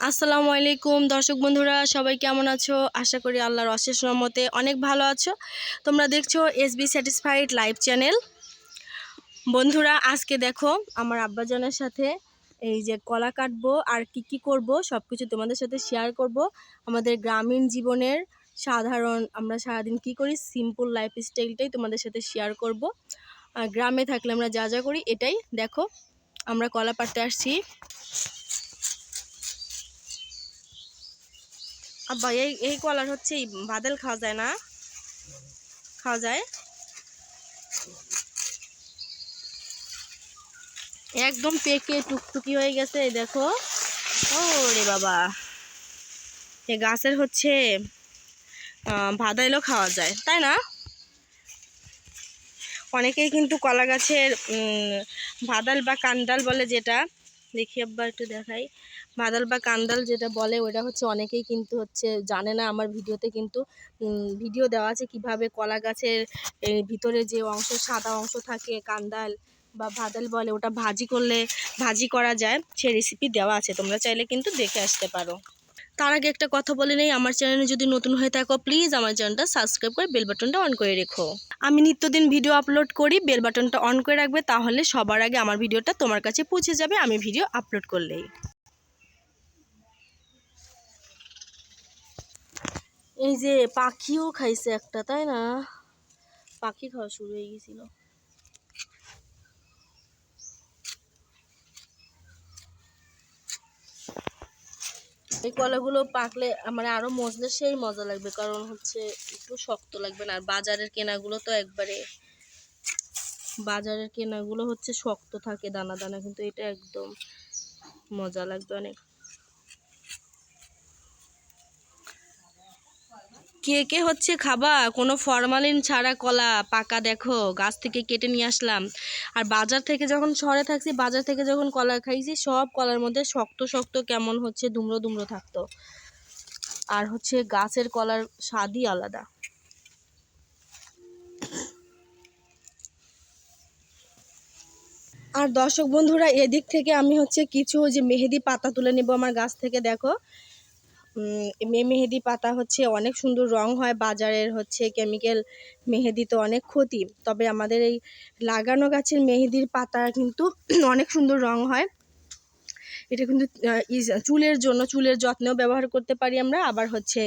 আসসালামু আলাইকুম দর্শক বন্ধুরা, সবাই কেমন আছো? আশা করি আল্লাহর অশেষ রহমতে অনেক ভালো আছো। তোমরা দেখছো এসবি স্যাটিসফাইড লাইভ চ্যানেল। বন্ধুরা, আজকে দেখো আমার আব্বাজানের সাথে এই যে কলা কাটবো আর কি করব সব কিছু তোমাদের সাথে শেয়ার করব। আমাদের গ্রামীণ জীবনের সাধারণ আমরা সারাদিন কি করি, সিম্পল লাইফ স্টাইলটাই তোমাদের সাথে শেয়ার করব। আর গ্রামে থাকলে আমরা যা যা করি এটাই দেখো। আমরা কলা পাড়তে আসছি। আব্বা, এই কলার হচ্ছে বাদেল খাওয়া যায় না? খাওয়া যায় একদম পেকে টুকটুকি হয়ে গেছে। এই দেখো, ওরে বাবা, এ গাছের হচ্ছে ভাদাইলও খাওয়া যায়, তাই না? অনেকেই কিন্তু কলা গাছের ভাদাল বা কান্দাল বলে, যেটা দেখি আব্বা একটু দেখাই। ভাদাল বা কান্দাল যেটা বলে ওটা হচ্ছে অনেকেই কিন্তু হচ্ছে জানে না। আমার ভিডিওতে কিন্তু ভিডিও দেওয়া আছে কিভাবে কলা গাছের ভিতরে যে অংশ সাদা অংশ থাকে, কান্দাল বা ভাদাল বলে, ওটা ভাজি করা যায়, সে রেসিপি দেওয়া আছে, তোমরা চাইলে কিন্তু দেখে আসতে পারো। তার আগে একটা কথা বলে নেই, আমার চ্যানেলে যদি নতুন হয়ে থাকো প্লিজ আমার চ্যানেলটা সাবস্ক্রাইব করে বেল বাটনটা অন করে রেখো। আমি নিত্যদিন ভিডিও আপলোড করি, বেল বাটনটা অন করে রাখবে, তাহলে সবার আগে আমার ভিডিওটা তোমার কাছে পৌঁছে যাবে আমি ভিডিও আপলোড করলেই। এই যে পাখিও খাইছে একটা, তাই না? পাখি খাওয়া শুরু হয়ে গেছিল। এই কলাগুলো পাকলে মানে আরো মজলে সেই মজা লাগবে, কারণ হচ্ছে একটু শক্ত লাগবে না। আর বাজারের কেনাগুলো হচ্ছে শক্ত থাকে, দানা দানা, কিন্তু এটা একদম মজা লাগবে অনেক। কে কে হচ্ছে খাবা কোনো ফরমালিন ছাড়া কলা পাকা? দেখো গাছ থেকে কেটে নিয়ে আসলাম। আর বাজার থেকে যখন শহরে থাকছি, বাজার থেকে যখন কলা খাইছি, সব কলার মধ্যে শক্ত শক্ত কেমন হচ্ছে দুমড়ো দুমড়ো থাকতো। আর হচ্ছে গাছের কলার স্বাদই আলাদা। আর দর্শক বন্ধুরা, এদিক থেকে আমি হচ্ছে কিছু যে মেহেদি পাতা তুলে নেব আমার গাছ থেকে। দেখো, মেহেদি পাতা হচ্ছে অনেক সুন্দর রং হয়। বাজারের হচ্ছে কেমিক্যাল মেহেদি তো অনেক ক্ষতি, তবে আমাদের এই লাগানো গাছের মেহেদির পাতা কিন্তু অনেক সুন্দর রং হয়। এটা কিন্তু চুলের যত্নেও ব্যবহার করতে পারি আমরা, আবার হচ্ছে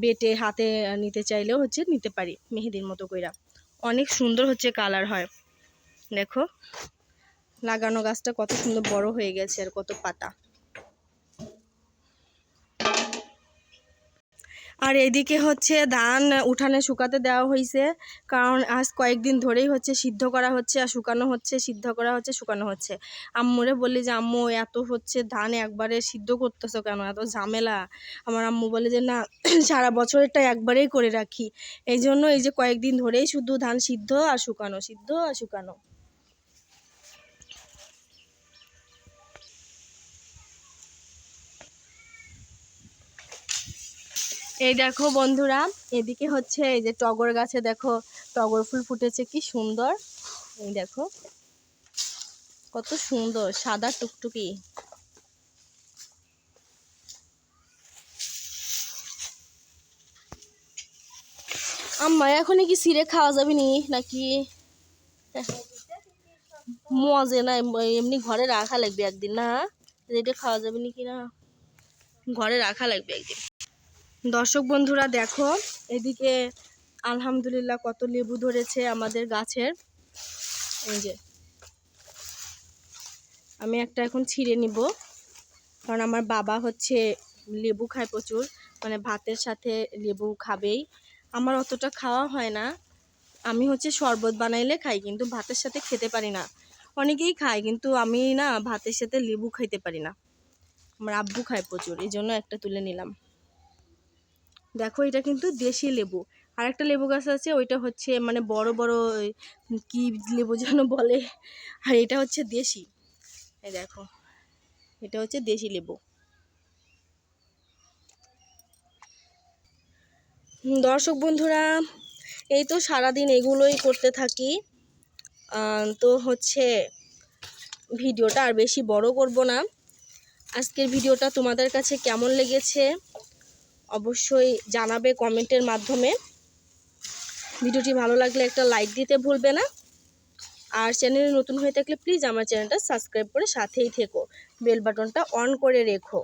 বেটে হাতে নিতে চাইলেও হচ্ছে নিতে পারি মেহেদির মতো কইরা। অনেক সুন্দর হচ্ছে কালার হয়। দেখো লাগানো গাছটা কত সুন্দর বড় হয়ে গেছে, আর কত পাতা। আর এদিকে হচ্ছে ধান উঠানে শুকাতে দেওয়া হয়েছে, কারণ আজ কয়েকদিন ধরেই হচ্ছে সিদ্ধ করা হচ্ছে আর শুকানো হচ্ছে, সিদ্ধ করা হচ্ছে শুকানো হচ্ছে। আম্মুরে বললি যে আম্মু এত হচ্ছে ধান একবারে সিদ্ধ করতেছো কেন, এত ঝামেলা? আমার আম্মু বলে যে না, সারা বছরেরটা একবারেই করে রাখি, এই জন্য এই যে কয়েকদিন ধরেই শুধু ধান সিদ্ধ আর শুকানো, সিদ্ধ আর শুকানো। এই দেখো বন্ধুরা, এদিকে হচ্ছে এই যে টগর গাছে দেখো টগর ফুল ফুটেছে, কি সুন্দর। এই দেখো কত সুন্দর সাদা টুকটুকি। আম্মা এখনই কি ছিঁড়ে খাওয়া যাবে নি নাকি? মজে না, এমনি ঘরে রাখা লাগবে একদিন, না এটা খাওয়া যাবে নি কি না, ঘরে রাখা লাগবে একদিন। দর্শক বন্ধুরা দেখো, এদিকে আলহামদুলিল্লাহ কত লেবু ধরেছে আমাদের গাছের। এই যে আমি একটা এখন ছিঁড়ে নিব, কারণ আমার বাবা হচ্ছে লেবু খায় প্রচুর, মানে ভাতের সাথে লেবু খাবেই। আমার অতটা খাওয়া হয় না, আমি হচ্ছে শরবত বানাইলে খাই, কিন্তু ভাতের সাথে খেতে পারি না। অনেকেই খায় কিন্তু আমি না, ভাতের সাথে লেবু খাইতে পারি না। আমার আব্বু খায় প্রচুর, এই জন্য একটা তুলে নিলাম। দেখো এটা কিন্তু দেশি লেবু। আর একটা লেবু গাছ আছে, ওইটা হচ্ছে মানে বড় বড় কি লেবু যেন বলে, আর এটা হচ্ছে দেশি। এই দেখো এটা হচ্ছে দেশি লেবু। দর্শক বন্ধুরা, এই তো সারাদিন এগুলোই করতে থাকি। তো হচ্ছে ভিডিওটা আর বেশি বড় করব না, আজকের ভিডিওটা তোমাদের কাছে কেমন লেগেছে অবশ্যই জানাবে কমেন্টের মাধ্যমে। ভিডিওটি ভালো লাগলে একটা লাইক দিতে ভুলবে না। আর চ্যানেলে নতুন হয়ে থাকলে প্লিজ আমার চ্যানেলটা সাবস্ক্রাইব করে সাথেই থেকো, বেল বাটনটা অন করে রেখো।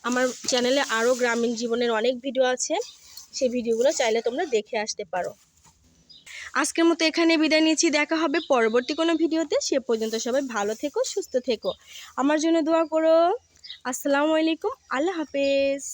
আমার চ্যানেলে আরও গ্রামীণ জীবনের অনেক ভিডিও আছে, সেই ভিডিওগুলো চাইলে তোমরা দেখে আসতে পারো। আজকের মতো এখানে বিদায় নিচ্ছি, দেখা হবে পরবর্তী কোনো ভিডিওতে। সে পর্যন্ত সবাই ভালো থেকো, সুস্থ থেকো, আমার জন্য দোয়া করো। আসসালামু আলাইকুম, আল্লাহ হাফেজ।